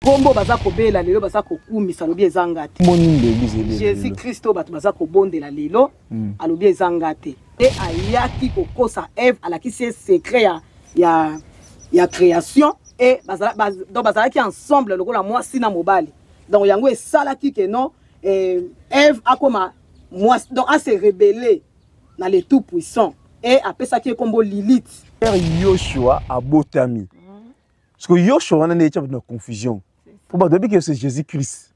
kombo baza kobela lelo baza kokumisa lobi ezanga te. Jésus Christo bato baza kobondela lelo alobi ezanga te. Et ayaki kokosa Ève alakisi secret ya création et donc bazalaki ensemble lokola mwasi na mobali. Donc yango esalaki ke non Ève akoma mwasi donc a se rebeller na le tout puissant et apesaki kombo Lilith. Yoshua a botami. Parce que Yoshua on a une confusion. Pour moi depuis que c'est Jésus-Christ.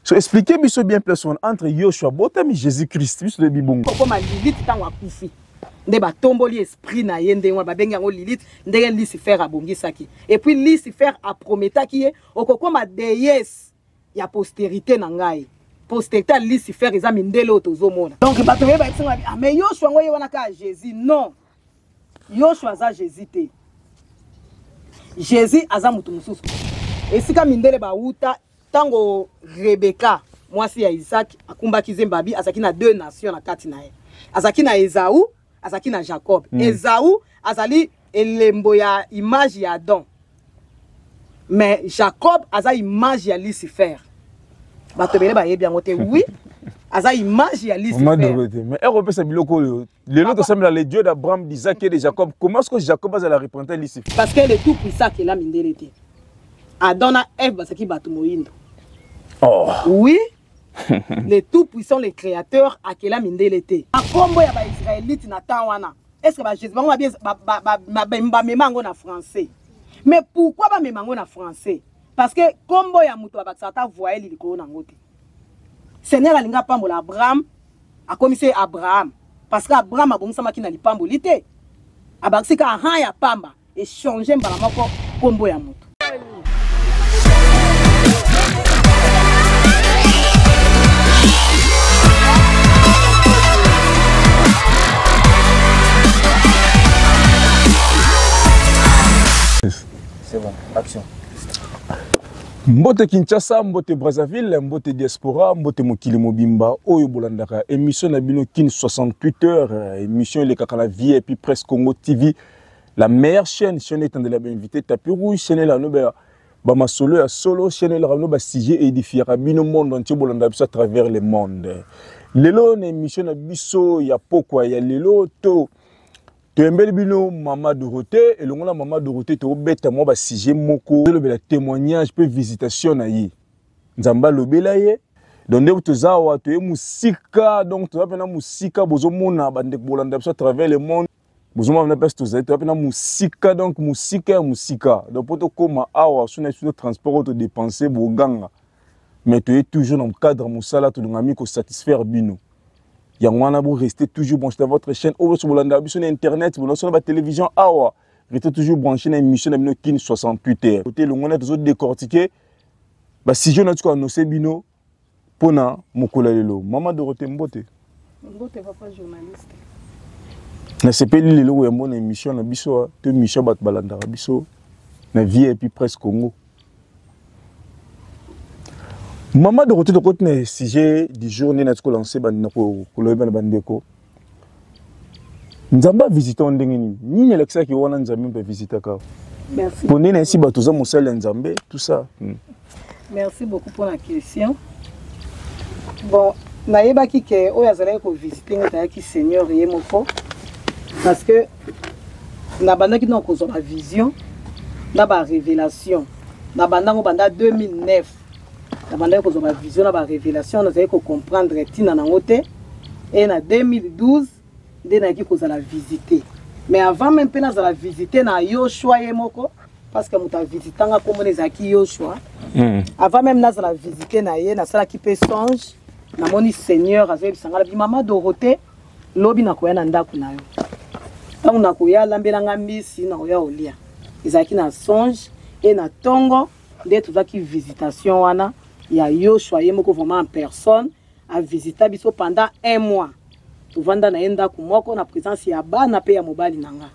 So expliquez-moi bien plus entre Yoshua botami Jésus-Christ biso le bibongo. Comme Lilith tango akufi. Nde ba tomboli esprit na ye ndenge ba benga ngo Lilith ndenge Lucifer abongisaki. Et puis Lucifer a prometaki ye okokoma déesse ya postérité na ngai. Postérité Lucifer eza mindele otozomona. Donc bato ba tsinga ah mais Yoshua ngoye wana ka Jésus non. Yoshua za Jésus te. Jésus aza mutu mususu. Esika mindele ba uta tango Rebecca mwasi ya Isaac akumbaki zembabi azaki na deux nations na kati na ye. Azaki na Esaü, azaki na Jacob. Esaü azali elembo ya image ya Adam. Mais Jacob aza image ya Lucifer. Bato bele ba yebi yango te oui. Aza image ya Lucifer. Mais Europe ça biloko le nom semble les dieux d'Abraham, d'Isaac et de Jacob. Comment est-ce que Jacob a la représenter Lucifer? Parce que le tout puissant qui la mindele te. Adam na Ève basaki bato moyindo. Oh. Oui. Le tout puissant, le créateur, à quel âme indélé. A combo ya ba Israélite na tawana. Est-ce que ba Jésus ba bien ba memango na français. Mais pourquoi ba memango na français? Parce que combo ya muto ba sata voyer likolo na ngote. Seigneur alinga pambola Abraham, a commisé Abraham parce que Abraham a bomisa makina lipambolité. Abakisi ka han ya pamba et changer mbala moko combo ya muto. C'est bon, action. Mbote Kinshasa, mbote Brazzaville, mbote diaspora, mbote mokili mobimba, oyo bolandaka émission na bino kin 68 heures, émission le kaka la vie et puis presque Congo TV, la meilleure chaîne étant de la invité tapis rouge, chaîne la nobe ba masolo ya solo, chaîne la nobe sujet édifier bino monde entier bolanda biso à travers le monde. Lelo na émission na biso ya pokwa ya lelo to Tembele bino Maman Dorothée et le ngona Maman Dorothée to beta mo ba sujet moko le témoignage pe visitation na yi nzamba lobela ye donc nde tozawa to musika donc to apena musika bozo mona bande bolanda biso à travers le monde bozo mona peste to za to apena musika donc musika donc poto koma awa suna sur transport auto dépenser boganga mais tu es toujours dans le cadre musala to ngami ko satisfaire bino. Yangwana vous restez toujours branché dans votre chaîne ou sur sur internet, sur la télévision awa, restez toujours branché dans l'émission de Kin 68 heures. Côté le ngona toujours décortiquer bah si je n'ai pas annoncé bino pona mokola lelo. Maman Dorothée Mbote. Mbote papa journaliste. Na sepeli lelo ya mon émission na biso te émission bat balanda biso na vie et puis presque Congo. Maman Dorothée de côté sujet du jour ni natko lancé bandako koloba na bandeko. Nzamba visitant ndengeni. Ni Alexa ki wana nzambe mpe visiter ka. Merci. Pone na si bato za mosala nzambe tout ça. Merci beaucoup pour la question. Bon, naïba ki ke oyazala ko visiter ngata ki Seigneur yemoko parce que na bandaki na ko la vision na ba révélation. Na bandango banda 2009. La bande ko la vision na ba révélation na ko comprendre tina na ngote et na 2012 de na ki ko la visiter. Mais avant même pe na la visiter na Yoshua yemoko parce que muta visitanga comme les aki Yoshua. Avant même na la visiter na ye na sala ki pe songe na moni Seigneur azebi sangala bi Maman Dorothée lobi na koya na ndaku na yo. Tangu na koya lambela ngambisi na koya olia. Ezaki na songe et na tongo de tuzaki visitation wana ya Yoshua yemoko vraiment en personne a visité biso pendant 1 mois. Tuvanda na enda kumoko na présence ya bana pe ya mobali nanga.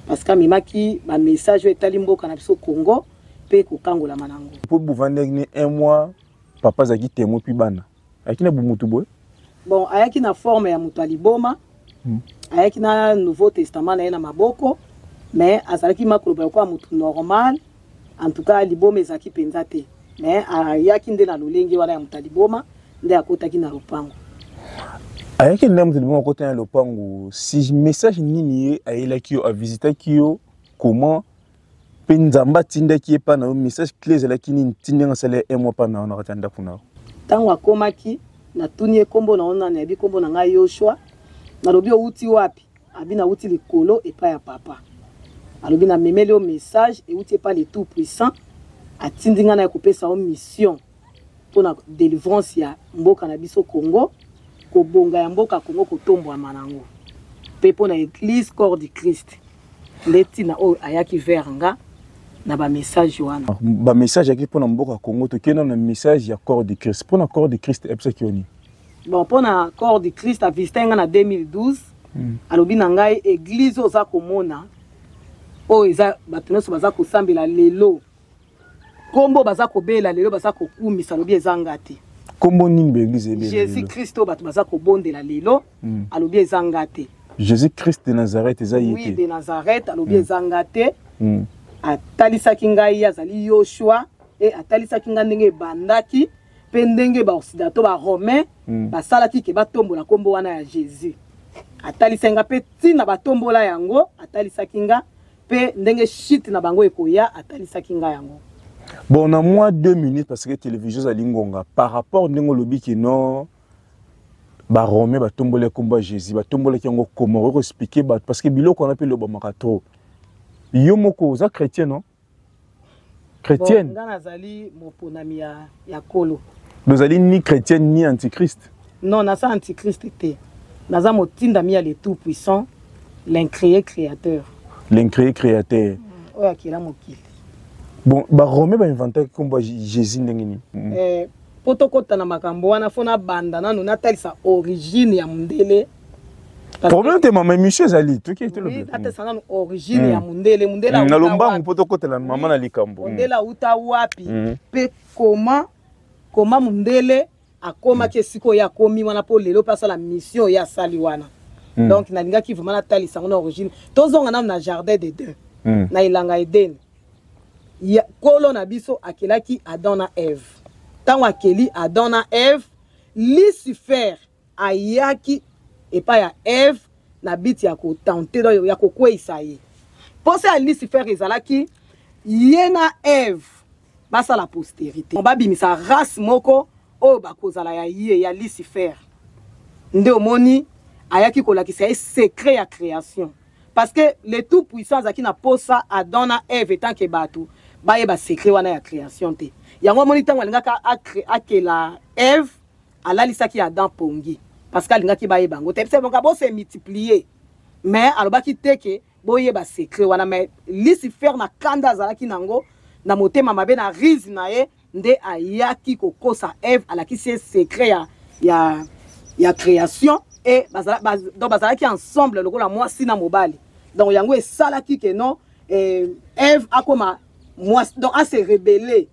Parce que mimaki ba message etali mboka na biso Congo pe ko kangola manango. Pour buvanda ni 1 mois papa zaki témoin puis bana. Akina bumutu boy. Bon, ayaki na forme ya mutu aliboma. Ayaki na Nouveau Testament na maboko, mais azalaki makolo ba kwa mutu normal. en tout cas liboma ezaki penza te mais ayaki nde na lolenge wana ya mutaliboma nde akotaki na lopango ayaki nde mutaliboma akotaki na lopango si message nini ye ayelaki yo avisitaki yo comment pe nzambe atindaki ye mpa na yo message clé ezalaki nini ti ndenge asala un mois mpa na yo na kati ya ndako na yo ntango akomaki natuni ye nkombo na yo nani yabi nkombo na ngai Yoshua nalobi outi wapi abi na outi likolo epai ya papa alobi na memeli yo message euti epai le tout puissant atindi nga na ekopesa yo mission mpona délivrance ya mboka na biso Congo kobonga ya mboka Congo kotombwama nango mpe mpona église corps du Christ nde ntina oyo ayaki vers nga na bamessage wana bamessage yaki mpona mboka Congo tokenda na message ya corps du Christ mpona corps du Christ epesaki yo nini bon mpona corps du Christ avisite nga na 2012 alobi na ngai église oza komona oyo eza bato nyonso baza kosambela lelo kombo baza kobela lelo baza kokumisa alobi eza nga te kombo nini baeglise ebela Jésus Christ oyo bato baza kobondela lelo alobi eza nga te Jésus Christ de Nazareth eza ye te oui de Nazareth alobi eza nga te atalisaki ngai azali Yoshua e atalisaki ngai ndenge ebandaki mpe ndenge baoccidental baromain basalaki ke batombola kombo wana ya Jésus atalisaki nga mpe ntina batombola yango atalisaki nga mpe ndenge shit na bango ekoya atalisaki nga yango bon na moi 2 minutes parce que télévision ezali ngonga par rapport ndenge olobi ke non baromain batombola kombo ya Jésus batombolaki yango comment okoexplike bato parce que biloko wana mpe lobamaka trop yo moko oza chrétien non chrétienne nga nazali moponami ya kolo nozali ni chrétienne ni antichrist non naza antichrist te naza motindami ya le tout puissant l'incréé créateur oyo akela mokili bon baromain bainventaki kombo ya Jésus ndenge nini po tokota na makambo wana fo nabanda nano natalisa origine ya mundele problème te mama émission ezali toki oui natalisa nano origine ya mundele mundela na lombangu po tokotela mama na likambo mundela uta wapi pe koma mundele akomaki esika oyo akomi wana mpo lelo mpe asala mission oyo asali wana donc nalingaki vraiment natalisa ngo na origine tozonga nano na jardin de deux na elanga Eden kolo na biso akelaki Adam na Eve ntango akeli Adam na Eve Lucifer ayaki epai ya Eve na biti ya kotante ya kokweyisa ye mposa ya Lucifer ezalaki ye na Eve basala postérité babimisa race moko oyo bakozala ya ye ya Lucifer nde omoni ayaki kolakisa ye secret ya création parce que le tout puissant azalaki na posa Adam na Eve etanke bato bayeba secret wana ya création te yango omoni ntango alingaka akela Eve alalisaki Adam pongi parce que alingaki bayeba yango te bonka bose multiplier mais alobaki teke boyeba secret wana mais Lucifer na kanda azalaki nango na motema mabe na rise na ye nde ayaki kokosa Eve alakisi ye secret ya création et donc bazalaki ensemble lokola mwasi na mobali donc yango esalaki ke non Eve akoma mwasi donc a se rebeller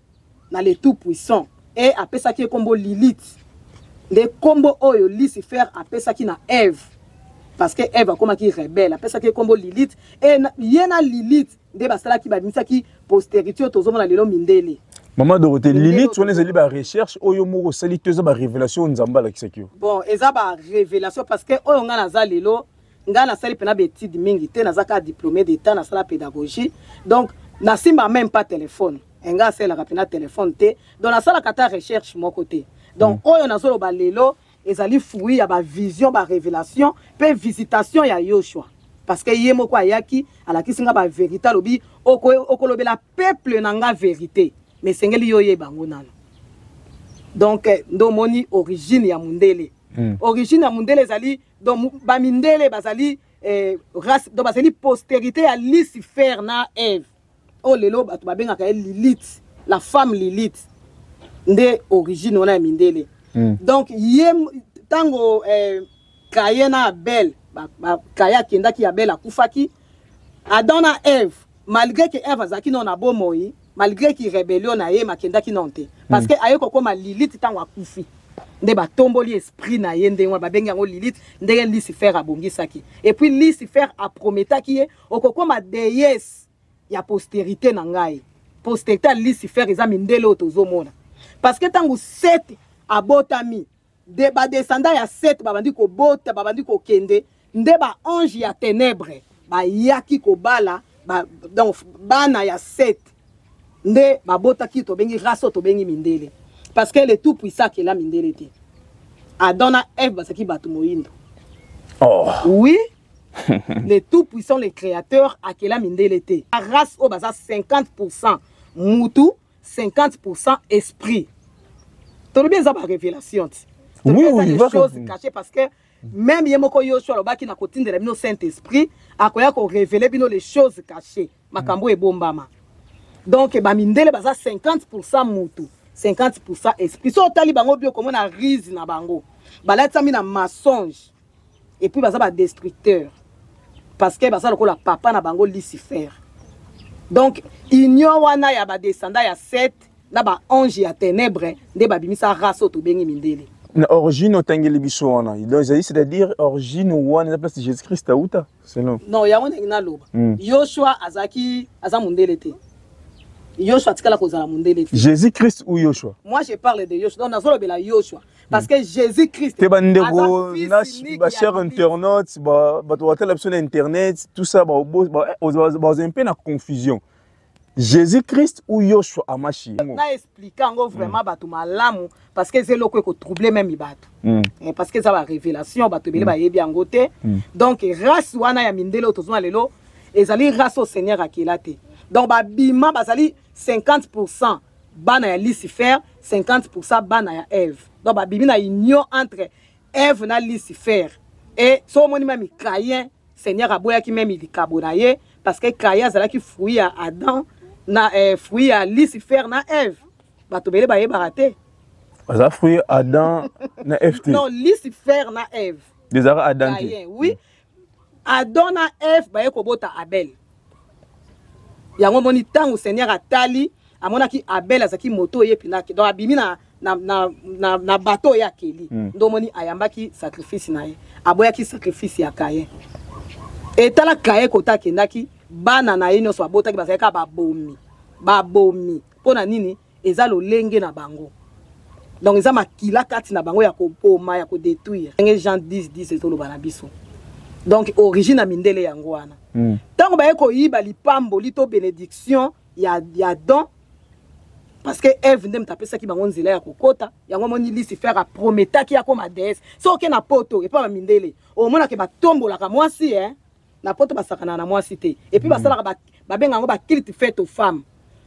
na le tout puissant et apesaki kombo Lilith nde kombo oyo Lucifer apesaki na Eve parce que Eve akomaki rebelle apesaki kombo Lilith et yena Lilith nde basalaki babimisaki postérité tozomona lelo mindele Maman Dorothée Lilith on ezali ba recherche oyo moko sali toza ba révélation nzamba la kisaki bon eza ba révélation parce que oyo nga naza lelo nga na sali pena betide mingi te nazaka diplômé d'état na sala pédagogie donc na simba même pas téléphone nga sala ka pena téléphone te donc na sala kata recherche mon côté donc oyo nazolo ba lelo ezali fruit ya ba vision ba révélation pe visitation ya Yoshua parce que yé moko ayaki alakisi nga ba vérité lobi okolobela peuple na nga vérité mais sengeli yo ye bango nano donc ndo moni origine ya mundele origine ya mundele ezali donc ba mindele bazali race donc bazali postérité ya Lucifer na Eve o lelo bato babengaka Lilith la femme Lilith nde origine wana ya mindele donc ye tango Caïn na Abel Caïn akendaki Abel akufaki Adam na Eve malgré que Eve azaki non na bomoi malgré qu'il rébellion na ye makendaki non te parce que aye kokoma Lilith tango akufi nde batomboli esprit na ye nde ba bengi yango Lilith ndenge Lucifer abongisaki et puis Lucifer a prometaki ye okokoma déesse ya postérité na ngai postérité Lucifer eza mindele otozomona parce que tango 7 abotami de ba descendant ya 7 babandi ko bota babandi ko kende nde ba ange ya ténèbres ba yaki ko bala ba donc bana ya 7 nde ba bota ki to bengi raso to bengi mindele parce que le tout puissant qui est là mindele te Adona Eve basaki batu moindo. Oh oui. Les tout puissants, les créateurs, à quel mindele te. La race au basa 50% moutou, 50% esprit. Tu bien ça par révélation. Oui, oui, des choses cachées parce que même Yemoko Yoshua le baki na kotine de la Saint-Esprit, a quoi qu'on révélé bino les choses cachées. Makambo et bombama. Donc ba mindele basa 50% moutou, 50% esprit. So tali bango bio comme on a rise na bango. Balata mi na mensonge. Et puis basa ba destructeur. Parce que basa loko la papa na bango Lucifer. Donc igno wana ya ba descendant ya 7 na ba ange ya ténèbres nde ba bimisa race to bengi mindele. Na origine otangeli biso wana. C'est-à-dire origine wana na place de Jésus-Christ auta. C'est non. Non, ya wana ina loba. Yoshua azaki azamundele te. Yoshua tikala kozala mundele te. Jésus-Christ ou Yoshua? Moi je parle de Yoshua. Donc nazolo bela Yoshua parce que Jésus-Christ te bandeko na ba cher internautes ba to watela sur internet tout ça ba un peu na confusion. Jésus-Christ ou Yoshua Amashi? Na expliquer ngo vraiment batu malamu parce que c'est loko ko troubler même ibatu. Parce que ça va révélation batu bele ba yebi angote. Donc race wana ya mindele otozwa lelo ezali race au Seigneur akilate. Donc ba bima bazali 50% bana ya Lucifer, 50% bana ya Eve. Donc ba bimi na union entre Eve na Lucifer. Et so moni même Caïn, Seigneur aboya ki même il kabonaye parce que Caïn azala ki fruit à Adam na fruit à Lucifer na Eve. Ba to bele ba yebarate. Aza fruit Adam na Eve. Non, Lucifer na Eve. Des ara Adam. Oui. Adam na Eve ba yekobota Abel. Yango moni tango Seigneur atali amonaki Abel azaki moto ye pinaki donc abimi na bateau ya keli ndo moni ayambaki sacrifice na ye aboyaki sacrifice ya Caïn et tala Caïn kota kendaki bana na ye nyonso abotaki bazalaka babomi pona nini eza lolenge na bango donc eza makila kati na bango ya kopoma ya kodétruire Jean 10:10 ezoloba na biso donc origine ya mindele yango wana tango baye koyiba lipambo lito bénédiction ya don parce que Eve ndem tapesaki bango nzela ya kokota yango moni Lucifer a prometaki ya koma déesse so ke na poto et pas mindele o mona ke batombolaka mwasi na poto basakana na mwasi te et puis basalaka babenga ngo ba culte fait aux femmes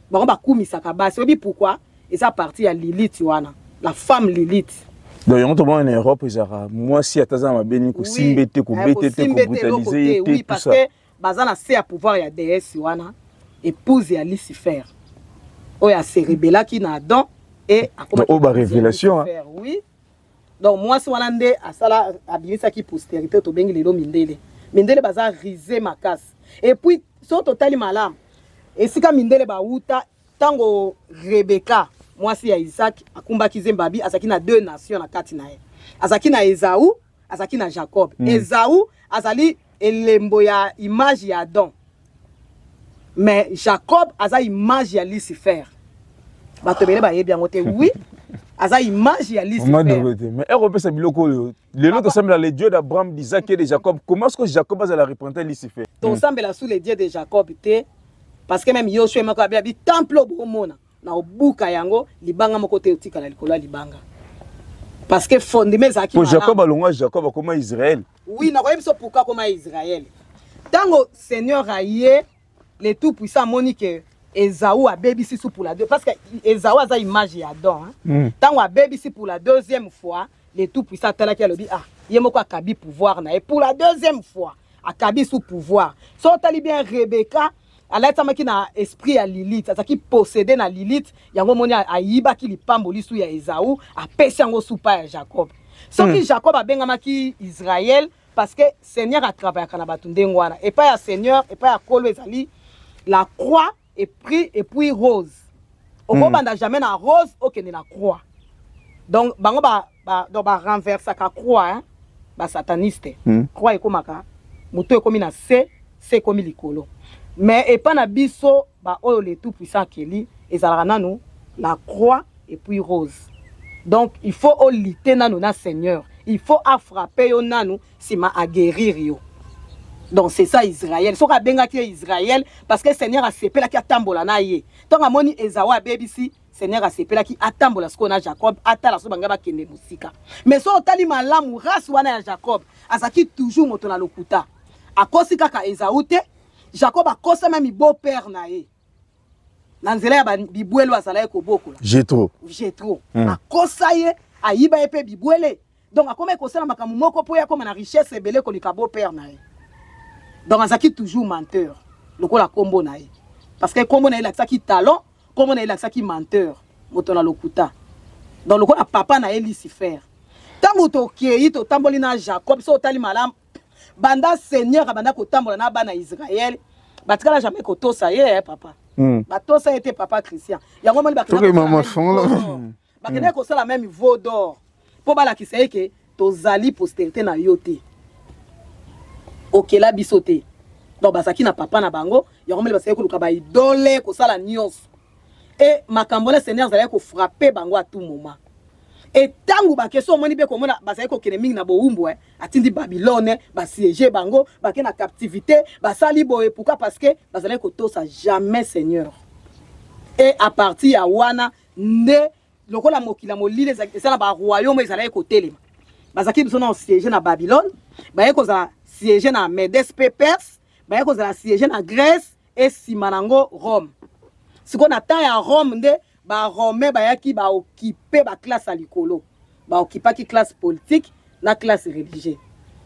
bango bakumisaka basi obi pourquoi et ça partie ya Lilith wana la femme Lilith. Donc on tombe en Europe ezara mwasi ataza mabeni ko simbete ko betete ko brutaliser oui parce que bazana c'est à pouvoir ya déesse wana épouse ya Lucifer. Oya se rebella qui na Adam et a comme révélation oui. Donc moi si wana nde asala abimisa ki postérité to bengi lelo mindele baza risé makas et puis so totali malam et sika mindele ba uta tango Rebecca moi si ya Isaac akumbaki zembabi azaki na 2 nations na kati na ye azaki na Esaü azaki na Jacob. Esaü azali elembo ya image ya Adam mais Jacob aza image ya Lucifer. Batobele ba yebi yango te oui aza image ya Lucifer. Mais Europe sa biloko le lot ensemble les dieux d'Abraham, d'Isaac et de Jacob. Comment est-ce que Jacob a la représenter Lucifer? Ton semble sous les dieux de Jacob te parce que même Yoshua mako abi temple bomona na obuka yango libanga moko te otika na likolo libanga. Parce que fondement zaki pour Jacob alonga Jacob comme Israël. Oui, na koyebi so pourquoi comme Israël. Tango Seigneur aye les tout puissants monique Esaü a bébé pour la deux parce que Esaü a image ya Adam. Tango a bébé pour la deuxième fois, les tout puissants tala ki alobi yemoko akabi pouvoir na et pour la deuxième fois akabi sous pouvoir. So tali bien Rebecca alaita maki na esprit ya Lilith, azaki posséder na Lilith, yango moni ayiba ki lipambo lisu ya Esaü, apesi yango supa ya Jacob. So ki Jacob a bengamaki Israël parce que Seigneur a travaillé kana batu ndengo wana. Et pas ya Seigneur, et pas ya kolo ezali la croix et puis rose. On banda jamais na rose okende na croix. Donc bango ba renverser ka croix ba sataniste. Croix ekomaka muto ekomi na C komi likolo. Mais et pas na biso ba oyo le tout puissant keli ezalaka nanu la croix et puis rose. Donc il faut lutter nanu na Seigneur. Il faut frapper yo nanu sima a guérir yo. Donc c'est ça Israël. Soka benga ki Israël parce que Seigneur a sepela ki atambola na ye. Tant amoni Esawa bebisi Seigneur a sepela ki atambola sko na Jacob atala so banga ba kende musika. Mais so otali malamu race wana ya Jacob azaki toujours moto na lokuta. Akosi kaka Esaú te Jacob akosa même beau-père na ye. Nanzela ya bibwelo azala ko bokola. Jétro. Akosa ye ayiba ye pe bibwele. Donc akoma ekosala makamu moko po ya koma na richesse ebele ko lika beau-père na ye. Donc azaki toujours menteur. Lokola kombo na ye. Parce que kombo na ye lakisaki talent, kombo na ye lakisaki menteur. Moto na lokuta. Donc lokola papa na ye Lucifer. Tango to kei to tamboli na Jacob so otali malam banda Seigneur banda ko tambola na bana Israël. Batikala jamais ko tosa ye papa. Batosa était papa Christian. Yango mali bakena. Bakena ko sala même veau d'or. Po bala ki sey ke to zali postérité na yote. Ok la bisoté. Donc basaki na papa na bango, yango mali basay ko luka ba idole ko sala nyos. Et makambole Seigneur zali ko frapper bango à tout moment. Et tangu ba keso moni be ko mona basay ko kene mingi na boumbo atindi Babylone, ba siéger bango, ba ke na captivité, ba sali boye pourquoi parce que basay ko to ça jamais Seigneur. Et à partir ya wana ne lokola mokila molile ezala ba royaume ezala ko telema. Basaki biso na siéger na Babylone, ba ko za siéger na Medes Perse, ba ko za siéger na Grèce et simanango Rome. Siko na temps ya Rome nde ba Romain ba yaki ba occuper ba classe à likolo. Ba occuper ki classe politique na classe religieuse.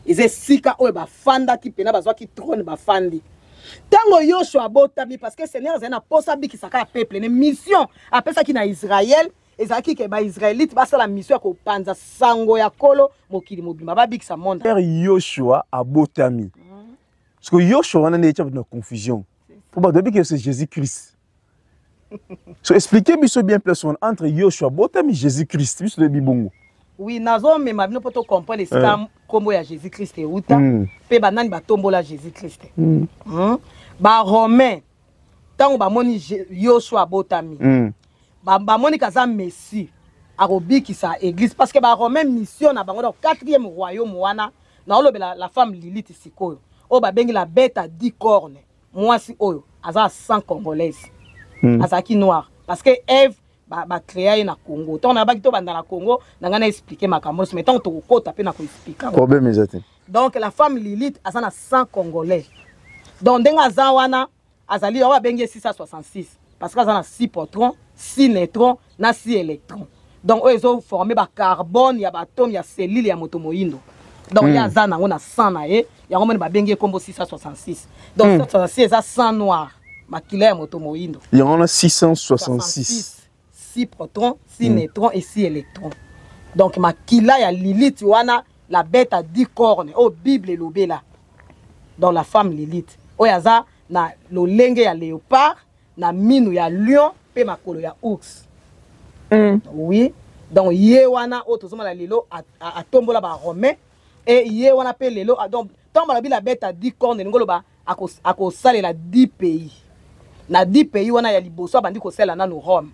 Eze sika oyo ba fanda ki pena bazwa ki trône ba fandi. Tango Yoshua botami parce que Seigneur zena posa biki saka peuple ne mission apesa ki na Israël ezaki ke ba Israélite ba sala mission ya ko panza sango ya kolo mokili mobimba ba biki sa monde. Père Yoshua abotami. Parce que Yoshua wana ne tient de confusion. Pour ba depuis que c'est Jésus-Christ. So expliquez biso bien personne entre Yoshua botami Jésus-Christ biso le bibongo. Oui, nazo mais ma bino poto comprendre c'est kombo ya Jésus-Christ et uta pe banani ba tombola Jésus-Christ. Ba Romain tango ba moni Yoshua botami. Ba moni kaza Messie arobiki sa église parce que ba Romain mission na bango dans 4e royaume wana na olobela la femme Lilith sikoyo. O ba bengi la bête à 10 cornes. Moi si oyo aza 100 congolaise. Azaki noir parce que Ève ba créé na Congo. Tant na ba kito banda na Congo, na ngana expliquer makambo mais tant to ko taper na ko expliquer. Donc la femme Lilith azana 100 congolais. Donc denga azawana azali wa bengi 666 parce que azana 6 protons, 6 neutrons, na 6 électrons. Donc eux ils ont formé ba carbone, ya ba atome, ya cellule ya moto moyindo. Donc ya azana ngona 100 na ye, ya ngomoni ba bengi kombo 666. Donc 666 eza 100 noir. Makila ya moto moyindo. Il y en a 666. 6 protons, 6 neutrons et 6 électrons. Donc makila ya Lilith wana la bête à 10 cornes. Oh Bible lobela. Dans la femme Lilith. Oyaza na lolenge ya léopard, na minu ya lion, pe makolo ya ours. Oui. Donc ye wana otozoma la lelo a tombola ba romain et ye wana pe lelo donc tant la bête à 10 cornes ngolo ba ako salela 10 pays. Na 10 pays wana ya liboso bandi ko sala nanu Rome.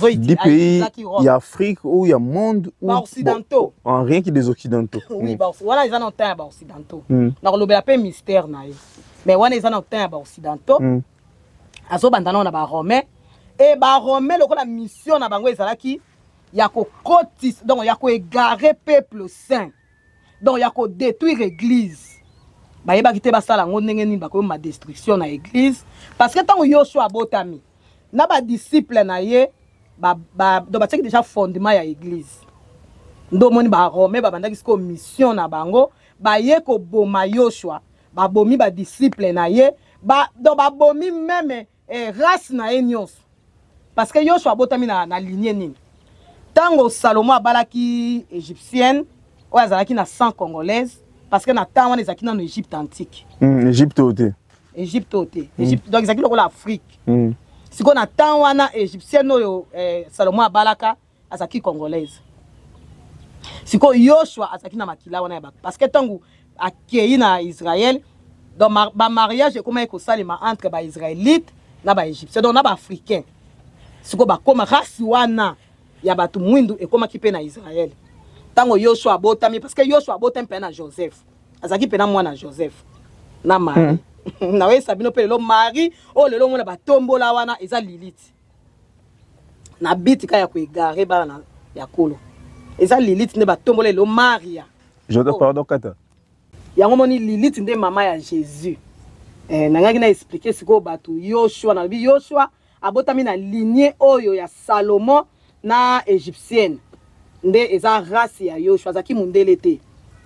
10 pays, il y a Afrique ou il y a monde ou occidentaux. En rien qui des occidentaux. Oui, voilà ils en ont un ba occidentaux. Na ko lobela pe mystère na ye. Mais wana ils en ont un ba occidentaux. Azo bandana na ba romain et ba romain lokola mission na bango ezalaki ya ko kotis donc ya ko égarer peuple saint. Donc ya ko détruire église. Ba yeba kité ba sala ngo ndenge nini ba ko ma destruction na église parce que tant Yoshua botami na ba disciple na ye do ba teki déjà fondement ya église. Ndo moni ba Rome ba bandaki ko mission na bango ba ye ko boma Yoshua ba bomi ba disciple na ye ba do ba bomi même race na ye nyonso parce que Yoshua botami na lignée nini. Tango Salomon abalaki égyptienne o azalaki na 100 congolaise parce que na temps wana ezaki na Égypte antique. Égypte oté. Égypte oté. Égypte donc ezaki lokola Afrique. Siko na temps wana égyptienne oyo Salomon abalaka azaki congolaise. Siko Yoshua azaki na makila wana ya parce que tango akei na Israël donc ba mariage comment ko salima entre ba israélite na ba égyptien donc na ba africain siko ba koma race wana ya batu mwindu e koma ki pe na Israël tango Yoshua abotami parce que Yoshua abotami pe na Joseph azaki pe na mwana Joseph na Marie na we sabino pe lelo Marie o lelo mona batombola wana eza Lilith na bitika ya ko egare bana ya kolo eza Lilith nde batombola lelo Maria je te pardon kata yango moni Lilith nde mama ya Jésus nangaki na expliquer siko batu Yoshua na bi Yoshua abotami na lignée oyo ya Salomon na égyptienne nde eza race ya Yoshua azaki mundele te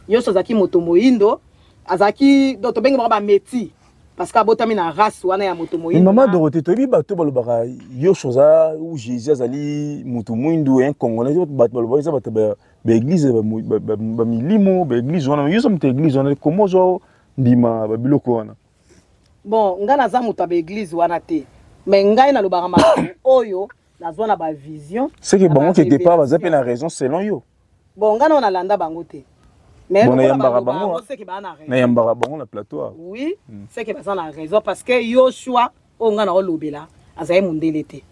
Yoshua azaki moto moyindo azaki doto bengi ba meti parce que abotami na race wana ya moto moyindo maman Dorothée tobi bato balobaka Yoshua ou Jésus azali moto moyindo un congolais bato balobaka eza bato ba église ba milimo ba église wana yo somte église wana comment zo ndima ba biloko wana bon ngana za moto ba église wana te mais ngai na lobaka makambo oyo nazwana ba vision c'est que bango qui était pas bazape na raison selon yo bon ngana on alanda bango te mais bon yambara bango c'est que ba na raison na yambara bango na plateau oui c'est que ba na raison parce que Yoshua o ngana o lobela azaye mundele te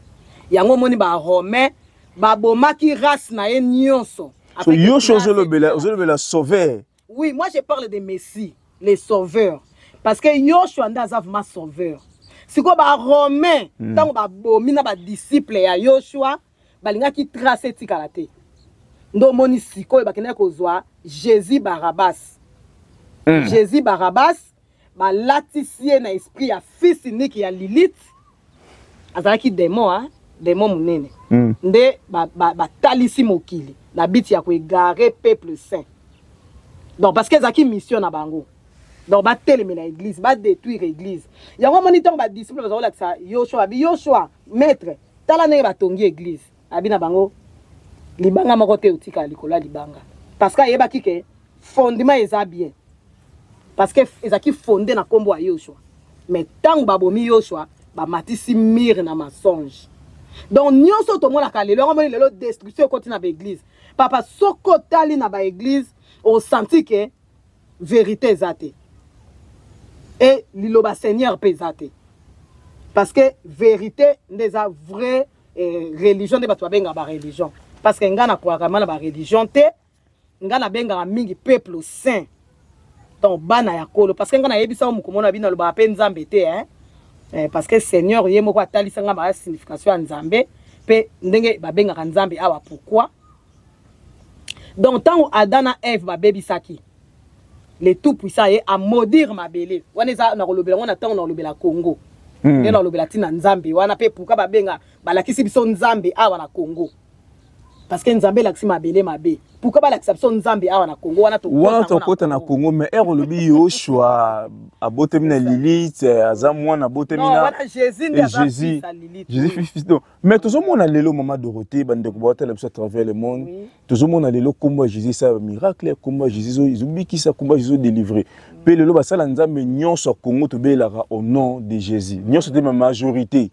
yango moni ba romain ba bomaki race na ye nyonso so Yoshua ozolobela sauveur oui moi je parle de Messie les sauveurs parce que Yoshua ndaza vraiment sauveur siko ba romain tango ba bomina ba disciple ya Yoshua balinga ki tracer tikala te ndo moni siko bakena kozwa Jésus Barabbas Jésus Barabbas ba latisie na esprit ya fils unique ya Lilith azalaki démon démon munene nde ba talisi mokili na biti ya ko égarer peuple saint donc parce que zaki mission na bango donc ba telemela église ba détruire église yango moniteur ba disciple ba zola ça Yoshua maître tala ne ba tongi église abina bango libanga moko te utika likola libanga parce que yeba kike fondement eza bien parce que ezaki fondé na kombo ya Yoshua mais tant ba bomi Yoshua ba matisi mire na mensonge donc nyonso to mona ka lelo ngomoni lelo destruction côté na ba église papa soko tali na ba église on senti que vérité ezate et liloba Seigneur pesate parce que vérité des vraies religion de bato benga ba religion parce que ngana kwa kama na ba religion te ngana benga mingi peuple saint donc bana ya kolo parce que ngana yebisa mukomona bina loba pe nzambe te parce que Seigneur yemo kwa talisa ngamba ba signification ya nzambe pe ndenge ba benga nzambe awa pourquoi donc tant Adam et Ève ba bebisaki les tout puissants et à maudire ma belé wana za na kolobela wana tango na kolobela Congo et na kolobela tina nzambe wana pe pourquoi ba benga balakisi biso nzambe awa na Congo parce que nzambe lakisi ma belé mabe pourquoi balakisa biso nzambe awa na Congo wana to kota na Congo mais erolobi Yoshua abotemi na Lilith aza mwana abotemi na wana Jésus fils donc mais toujours mona lelo maman Dorothée bande ko botela biso à travers le monde toujours mona lelo kombo Jésus ça miracle kombo Jésus izubiki ça kombo Jésus délivré pe lelo basala nzambe nyonso Congo to belaka au nom de Jésus nyonso de ma majorité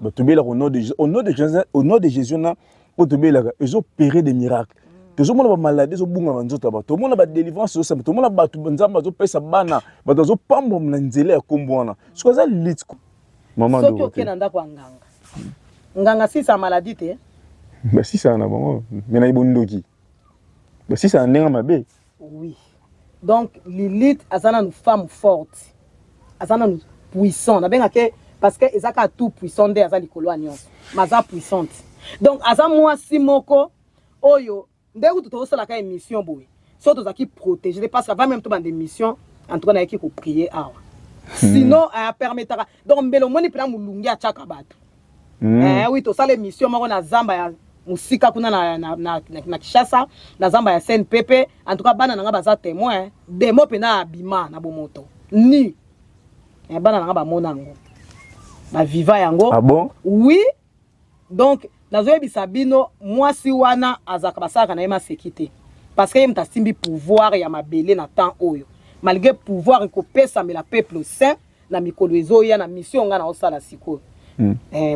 ba to belaka au nom de Jésus na o to belaka ils opéré des miracles toujours mona ba maladie zo bunga banzota ba to mona ba délivrance zo to mona ba to nzamba zo pesa bana ba to zo pambo na nzela ya kombo wana so za litko maman Dorothée soki okena ndako nganga si sa maladie te ba si ça na bango mena ibondoki ba si ça ndenga mabe oui donc Lilith azana une femme forte azana une puissante na benga ke parce que ezaka tout puissant de azali kolwani maza puissante donc aza mwasi moko oyo ndeko to tosala ka émission boye so tozaki protéger parce que avant même to bande émission en tout cas na yaki ko prier awa sinon permettra donc mbelo moni pena mulungi a chaka bato oui to sala émission moko na zamba ya musika kuna na Kishasa na zamba ya CNPP en tout cas bana nanga baza témoin demo pena abima na bomoto ni bana nanga ba monango ba viva yango ah bon oui donc nazoyebisa bino mwasi wana azaka basaka na yema sécurité parce que yemta simbi pouvoir ya mabele na temps oyo malgré pouvoir ko pesa mais la peuple saint na mikolo ezoya na mission nga na osala siko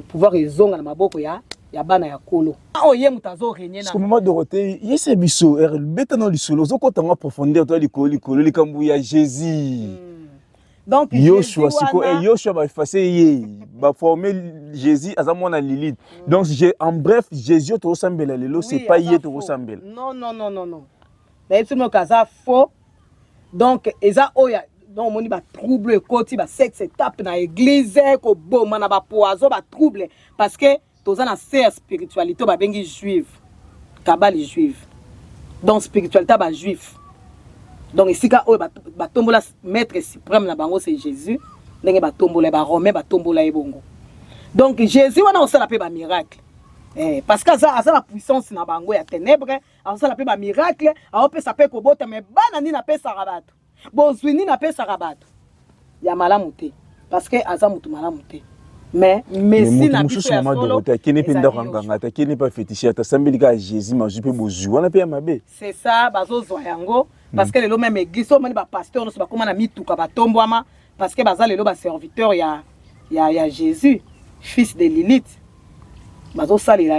pouvoir ezonga na maboko ya bana ya kolo oye mutazo renye na maman Dorothée yese biso beta no lisolo zo kotanga profondeur to likolo likambu ya Jésus Donc Yoshua siko et Yoshua va effacer yé va former Jésus à zamona Lilith. Donc en bref Jésus to ressemble lelo c'est pas yé to ressemble. Non. Mais tout le monde ça faux. Donc eza oya donc moni ba trouble côté ba sexe tape na église ko boma na ba poison ba trouble parce que toza na serre spiritualité ba bengi juive. Kabali juive. Donc spiritualité ba juif. Donc ici ka oya ba tombola maître suprême na bango c'est Jésus. Ndenge ba tombola ba romain ba tombola ebongo. Donc Jésus wana osala pe ba miracle. Parce que ça a la puissance na bango ya ténèbres, ça la pe ba miracle, a pe sa pe ko bota mais bana ni na pe sa rabato. Bozwini na pe sa rabato. Ya malamu te parce que aza mutu malamu te. Mais Messi na biso ya solo. Qui n'est pas ndanganga, qui n'est pas féticheur, ta sambelika Jésus mazu pe bozu wana pe ya mabe. C'est ça bazo zo yango parce que lelo même église so mani ba pasteur no so ba koma na mituka ba tombwama parce que baza lelo ba serviteur ya Jésus, fils de Lilith. Bazo salira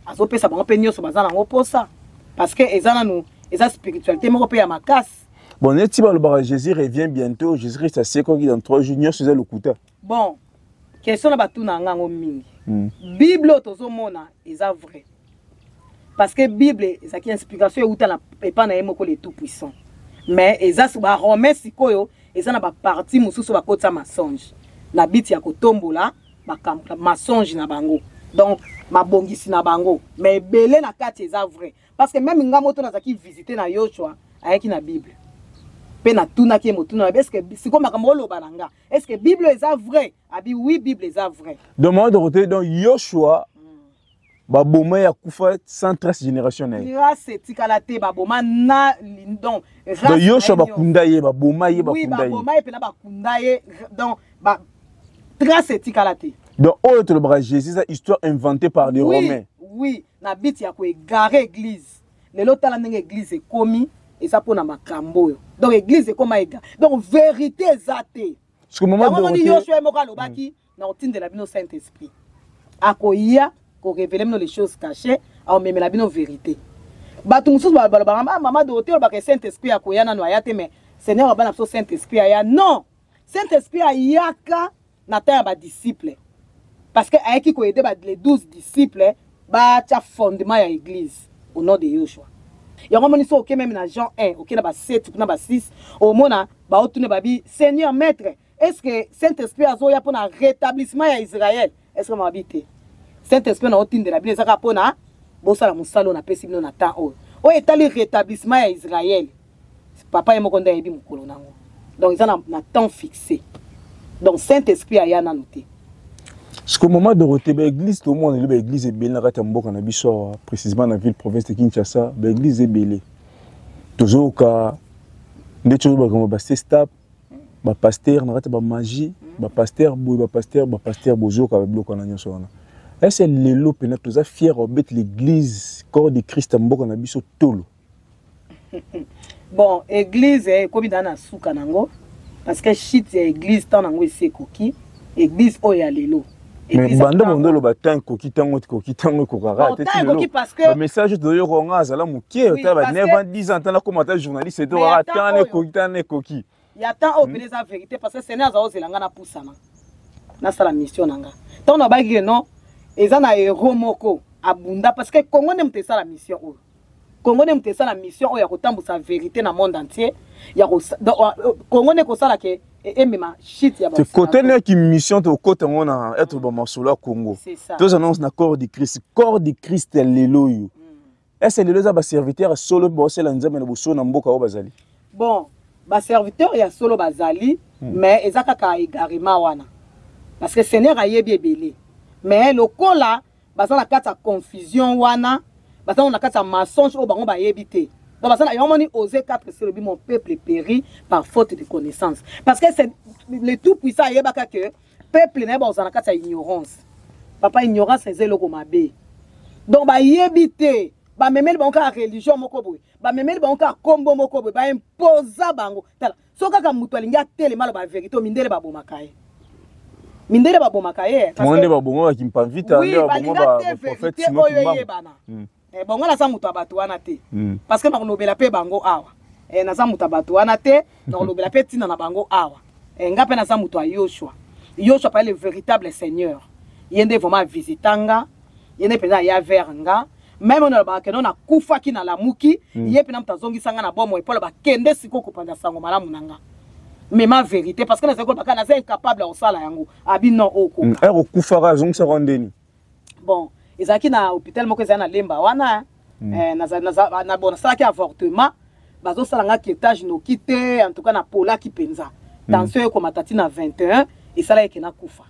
azo pesa bango pe nyoso baza nango posa parce que ezana nous eza spiritualité moko pe ya makasi. Bon neti ba le Jésus revient bientôt, Jésus Christ c'est quoi dans 3 jours nyoso za lokuta. Bon, question na batu na ngango mingi. Bible tozo mona eza vrai. Parce que Bible eza ki inspiration euta na pepa na yemoko le tout puissant. Mais eza so ba romain sikoyo eza na ba partie mususu ba kota mensonge. Na biti ya kotombola ba mensonge na bango. Donc ma bongisi na bango mais belé na kati eza vrai parce que même nga moto nazaki visiter na Yoshua ayaki na Bible pe na tuna ki motuna est-ce que siko makambo loba nanga est-ce que Bible eza vrai abi oui Bible eza vrai donc moi de côté donc Yoshua ba boma ya kufa 113 génération na grâce etikala te ba boma na donc Yoshua ba kunda ye ba boma ye ba kunda ye oui ba boma ye pe na ba kunda ye donc ba grâce etikala te. Donc, autre le bras Jésus, c'est une histoire inventée par les Romains. Oui, na bit ya ko égarer église. Les lots tala ndenge église est commis et ça pour na makambo. Donc église est comme égaré. Donc vérité exacte. Parce que moment de Yoshua moka lobaki na otinde la bino Saint-Esprit. Akoya ko révéler nous les choses cachées, a même la bino vérité. Batu mususu ba maman de hôtel ba que Saint-Esprit akoya na noyate mais Seigneur ba na Saint-Esprit aya non. Saint-Esprit ayaka na ta ba disciple. Parce que avec qui aider les 12 disciples ba tia fondement ya église au nom de Yoshua. Ya ngomoni so OK même na Jean 1, OK na ba 7 na ba 6 au mona ba otune ba bi Seigneur maître, est-ce que Saint-Esprit azoya pour na rétablissement ya Israël? Est-ce que ma habité? Saint-Esprit na otine de la Bible ezaka pona bo sala musalo na pesi bino na temps o. O etali rétablissement ya Israël. Papa e mokonda yebi mukolo nango. Donc ils ont na temps fixé. Donc Saint-Esprit aya na noté. Parce qu'au moment de retourner l'église, tout le monde est l'église est belle, précisément dans la ville province de Kinshasa, l'église est belle. Toujours quand des choses comme c'est stable, ba pasteur, na rata ba magie, ba pasteur bozo ka bloquer na nyoso wana. Est-ce que les lots peut tous fier obet l'église corps de Christ mboka na biso tolo. Bon, église est comme dans na suka nango parce que shit église tant nango c'est koki, église oya lelo. Mais banda bondo lo batang koki tango kokara parce que le message de yo ronga zala mukie ta ba 9 ans 10 ans na commentaire journaliste to ra tane koki il y a tant obéir la vérité parce que Seigneur za ozelanga na pusana na sala mission nanga tant na ba non ezana héros moko abunda parce que Congo ne mte sala mission o Congo ne mte sala mission o ya kotambusa vérité na monde entier ya Congo ne ko sala ke et même shit ya ba c'est côté ne qui mission to côté on a être ba masolo Congo tous annonce na corps de Christ lelo yo est-ce lelo za ba serviteur solo bo sela nzambe na boso na mboka o bazali bon ba serviteur ya solo bazali mais ezaka ka égarement wana parce que Seigneur a yebi ebele mais lokola baza na kata confusion wana baza na kata mensonge o bango ba yebite. Donc, il y a osé 4 c'est mon peuple périt par faute de connaissance. Parce que c'est le tout puissant, il y a que le peuple n'est pas en ignorance. Papa, ignorance, c'est le comabé. Donc, il y a évité, même les religion, même les combo, imposer bango. So kaka mutu alinga tellement la vérité, mindele ba bomakaye. Mindele ba bomakaye. Monde ba bongo ki mpavita, ba bongo ba prophète Simon Kimbamba. Bon ngala sa mutu abatu wana te parce que na lobela pe bango awa na sa mutu abatu wana te na lobela pe tina na bango awa ngape na zamuto a Yoshua. Yoshua pas le véritable Seigneur. Yende vraiment visitanga, yende pena ya veranga. Même on a que non a kufa ki na lamuki, yé pena mtazongi sanga na bomo et pour le ba kende siko kopanda sango malamu nanga. Mais ma vérité parce que na zeko baka na zé incapable au sala yango. Abi non oko. Ero kufara zong sa rondeni. Bon, ezaki na hôpital moko za na lemba wana na bon ça qui avortement. Bazo salanga ki étage no kité en tout cas na pola ki penza. Tension ko matati na 21 et ça là ki na kufa.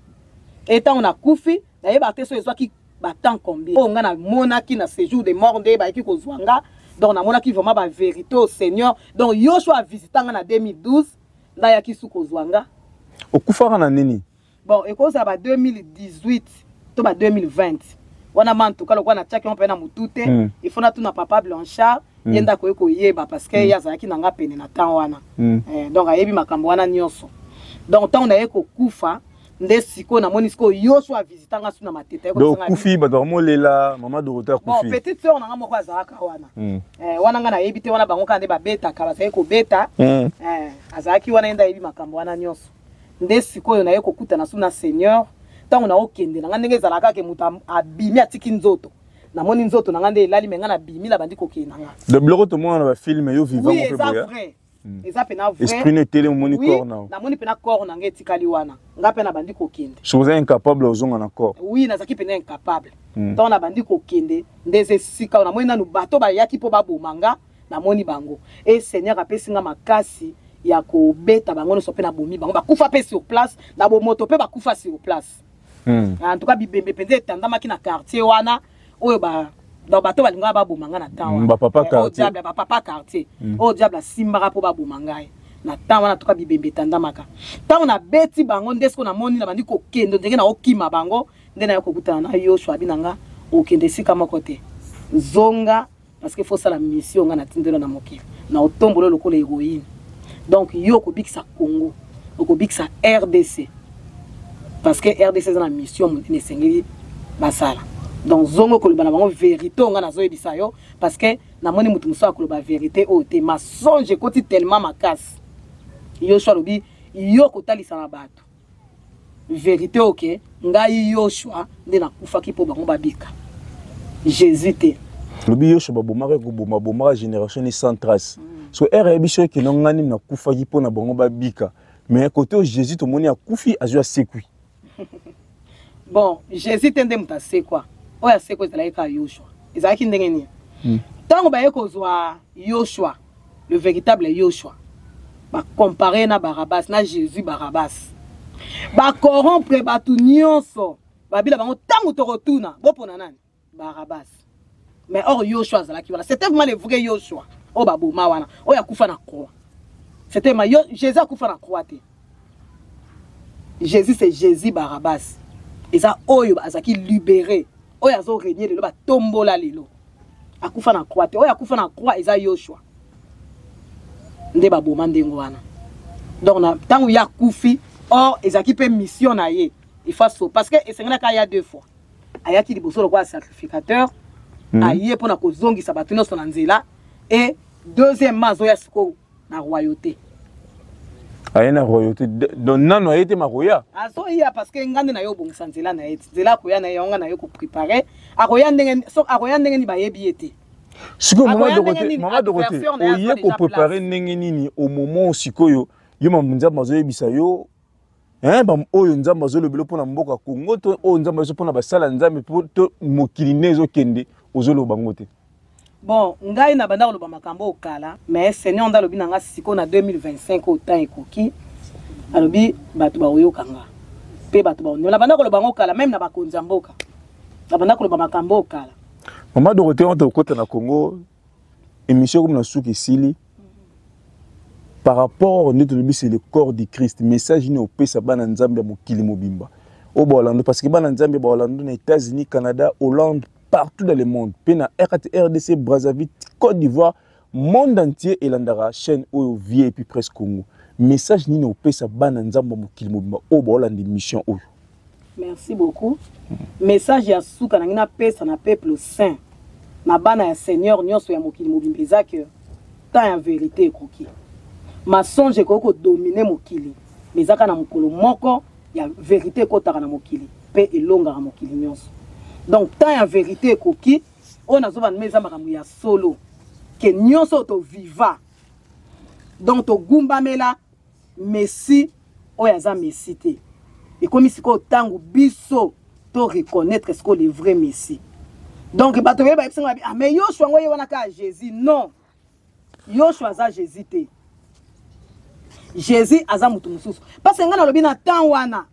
Et tant on a kufi, na yeba te so ezwaki battant combien. On a monaki na séjour de mort de ba ki ko zwanga. Donc na monaki vraiment ba vérité au Seigneur. Donc Yoshua a visité en 2012 na ya ki su ko zwanga. O kufa na nini? Bon, et ko ça ba 2018 to ba 2020. Wana man to kala ko na tchaki on pe na mutute, il faut na tout na papa Blanchard. Yenda ko yeba parce que ya zaki na nga pene na temps wana. Donc ayebi makambo wana nyonso. Donc tant on a ko kufa nde siko na monisiko Yoshua visitanga suna matete ko donc kufi ba dormo lela maman Dorothée kufi. Bon petite sœur na nga moko azaka wana. Wana nga na yebi te wana bango kande ba beta kala sai ko beta. Azaki wana enda yebi makambo wana nyonso. Nde siko yo na ye ko kuta na suna Seigneur. Tant on a okende na nga ndenge zalaka ke muta abimi atiki nzoto. Na moni nzoto na nga nde elali menga na bimi la bandi ko kenanga. De bloko to mona ba film yo vivant mo pe boya. Eza pena vrai. Esprit ne télé moni corps na. Na moni pena corps na ngeti kali wana. Nga pena bandi ko kende. Chose incapable ozonga na corps. Oui, na zaki pena incapable. Donc na bandi ko kende, ndeze sika na moni na bato ba yaki po ba bomanga na moni bango. Et Seigneur apesi nga makasi ya ko beta bango no sope na bomi bango ba kufa pe sur place, na bo moto pe ba kufa sur place. En tout cas bibembe pende tandama ki na quartier wana oyo ba dans bateau balinga ba bomanga na temps ba papa quartier ba papa quartier o diable simba po ba bomanga na temps wana toka bibembe tandamaka temps na beti bango ndesko na moni na bandi ko kendo ndenge na okima bango ndena yako kutana na Yoshua binanga okende sika moko te zonga parce que faut ça la mission nga na tindelo na mokili na otombolo lokolo héroïne donc yo ko bikisa Congo ko bikisa RDC parce que RDC c'est la mission mutine sengeli basala. Donc zongo ko libana bango vérité on na zo ebisa yo parce que na moni mutu muso ko ba vérité o te mensonge koti tellement makas. Yoshua lobi yo ko talisa na bato. Vérité OK, ngai Yoshua nde na kufa ki po bango babika. Jésus te. Lobi Yoshua ba bomaka ko bomaka génération ni sans trace. So era ebiso ki no ngani na kufa ki po na bango babika. Mais côté au Jésus to moni akufi azwa sekui. Bon, Jésus tende muta c'est quoi? Oya c'est quoi ezalaka Yoshua? Ezalaki ndenge ni? Tango ba yeko zwa Yoshua, le véritable Yoshua. Ba comparer na Barabbas na Jésus Barabbas. Ba corrompre batu nyonso. Ba bila bango tango to retourna, bo pona nani? Barabbas. Mais or Yoshua zalaki wala, c'était vraiment le vrai Yoshua. O ba boma wana, oya kufa na croix. C'était ma Jésus a kufa na croix te. Jésus c'est Jésus Barabbas. Eza oyo azaki libéré. Oyo azo régner lelo ba tombola lelo. Akufa na croix te. Oyo akufa na croix eza Yoshua. Nde ba boma ndengo wana. Donc na tango ya kufi or ezaki pe mission na ye. Il faut so parce que esengana ka ya deux fois. Ayaki liboso lokwa sacrificateur. Aye pona ko zongisa bato nyonso na nzela et deuxièmement zo ya siko na royauté. Ayena royauté donc nano ayete maroya azo ya parce que ngande na yo bongisa nzela na yeti nzela ko ya na yo nga na yo ko préparer akoya ndenge so akoya ndenge ni bayebi ete siko maman de côté oye ko préparer ndenge nini au moment sikoyo yo mamunza mazo yebisa yo bam oyo nzamba zo lebelo pona mboka Congo to o nzamba zo pona basala nzambe to mokili nezo kende ozolo bango te. Bon, ngai na banda ko makambo okala, mais Seigneur nda lobi nanga siko na 2025 au temps ekoki. Alobi batu ba oyokanga. Pe batu ba onyola banda ko lo bango okala même na bakonza mboka. Na banda ko lo makambo okala. Maman Dorothée on te kota na Congo émission comme na souki sili. Par rapport au notre lobi c'est le corps du Christ, message ni opesa bana nzambe mokili mobimba. Au Bolando parce que bana nzambe ba Bolando na États-Unis, Canada, Hollande partout dans le monde. Pena RDC, Brazzaville, Côte d'Ivoire, monde entier et l'andara chaîne au vie et puis presque Congo. Message ni no pesa bana nzamba mokili mobimba o ba de mission o. Merci beaucoup. Message ya suka na ngina pesa na peuple saint. Na bana ya Seigneur nyonso ya mokili mobimba ezaka tant en vérité ekoki. Masonge koko dominer mokili. mais ezaka na mokolo moko ya vérité ekotaka na mokili mpe elongaka mokili nyonso. Donc tant ya vérité ekoki oyo nazobanda eza makambo ya solo ke nyonso toviva. Donc togumbamela Messi oyo aza Messi te. Ekomi sikoyo ntango biso to reconnaître ce que le vrai Messi. Donc bato beba ebisinga bi mais Yoshua ngo ye wana ka Jésus. Non, Yoshua aza Jésus te. Jésus aza mutu mususu. Parce que nga na lobi na temps wana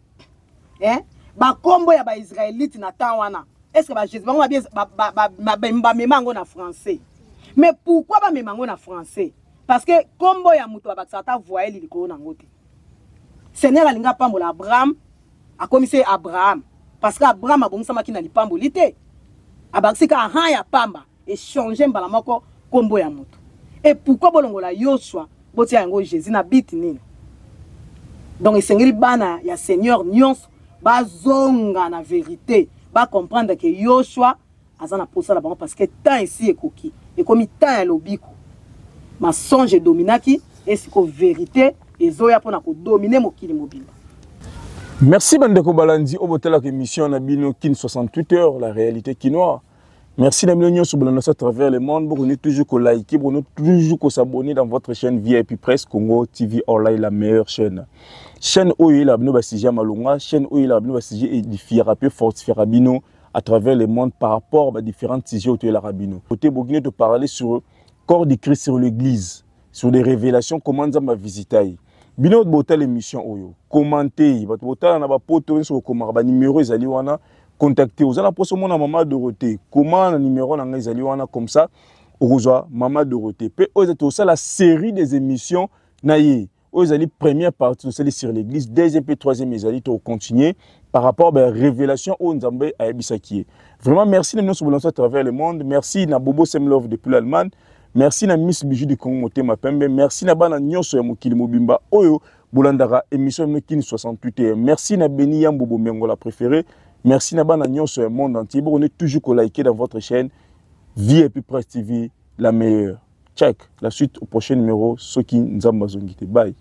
ba kombo ya ba Israélite na temps wana. Est-ce que ba Jésus bango ba memango na français? Mais pourquoi ba memango na français? Parce que kombo ya mutu abakisa ta voyer likolo na ngote. Seigneur alinga pambola Abraham a commisé Abraham parce que Abraham a bongisa makina lipamboli te. Abakisika aha ya pamba et changer mbala moko kombo ya mutu. Et pourquoi bolongola Yoshua botia yango Jésus na biti nini? Donc esengeli bana ya Seigneur nyonso bazonga na vérité, ba comprendre que Yoshua azana posa la bango parce que temps ici ekoki et comme temps ya lobiko mensonge dominaki et siko vérité ezoya pona ko dominer mokili mobimba. Merci Bandeko Balandi obotela que émission na bino kin 68 heures la réalité quinoa. Merci d'amener sur Bolanda à travers le monde. Vous pouvez toujours liker, vous pouvez toujours s'abonner dans votre chaîne VIP Presse Congo TV Online, la meilleure chaîne. Chaîne où il a bino basija malunga, chaîne où il a bino basija édifier rapé fortifier rabino à travers le monde par rapport à différents sujets autour de la rabino. Côté Boguine de parler sur le corps du Christ sur l'église, sur des révélations comment ça m'a visité. Bino de botal émission oyo, commenter, votre botal na ba poto sur comment ba numéro ezali wana. Contactez vous allez poser mon maman Dorothée. Comment le numéro dans les alliés comme ça au rejoint maman Dorothée. Puis vous êtes aussi la série des émissions naïe. Vous allez première partie de sur l'église, deuxième et troisième les alliés pour continuer par rapport à la révélation au Nzambé à Ebisaki. Vraiment merci de nous sur à travers le monde. Merci na Bobo Semlov depuis l'Allemagne. Merci na Miss Bijou du Congo Motema Pembe. Merci na bana nyonso ya mokili mobimba oyo Bolandara émission Kin 68. Merci na Beni Yambobo Mengo la préférée. Merci Nabana Nyon sur le monde entier. On est toujours liké dans votre chaîne VIP Presse TV, la meilleure. Check. La suite au prochain numéro. Soki Nzamba Zongite. Bye.